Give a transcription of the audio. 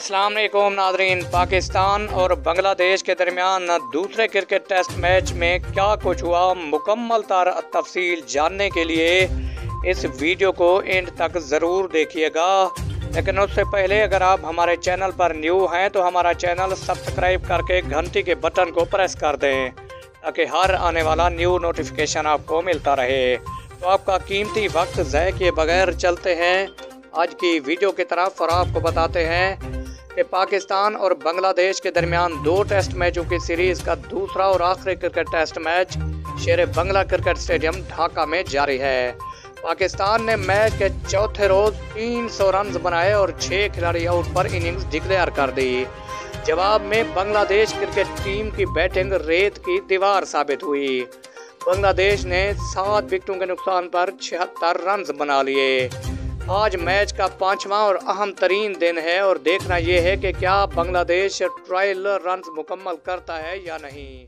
अस्सलाम वालेकुम नाज़रीन। पाकिस्तान और बांग्लादेश के दरमियान दूसरे क्रिकेट टेस्ट मैच में क्या कुछ हुआ, मुकम्मल तफसील जानने के लिए इस वीडियो को एंड तक ज़रूर देखिएगा। लेकिन उससे पहले अगर आप हमारे चैनल पर न्यू हैं तो हमारा चैनल सब्सक्राइब करके घंटी के बटन को प्रेस कर दें ताकि हर आने वाला न्यू नोटिफिकेशन आपको मिलता रहे। तो आपका कीमती वक्त ज़ाय किए बगैर चलते हैं आज की वीडियो की तरफ और आपको बताते हैं कि पाकिस्तान और बांग्लादेश के दरमियान 2 टेस्ट मैचों की सीरीज़ का दूसरा और आखिरी क्रिकेट टेस्ट मैच शेर बंगला क्रिकेट स्टेडियम ढाका में जारी है। पाकिस्तान ने मैच के चौथे रोज 300 रन बनाए और 6 खिलाड़ी आउट पर इनिंग्स डिक्लेयर कर दी। जवाब में बांग्लादेश क्रिकेट टीम की बैटिंग रेत की दीवार साबित हुई। बांग्लादेश ने 7 विकेटों के नुकसान पर 76 रन बना लिए। आज मैच का 5वां और अहम तरीन दिन है और देखना यह है कि क्या बांग्लादेश ट्रायल रन मुकम्मल करता है या नहीं।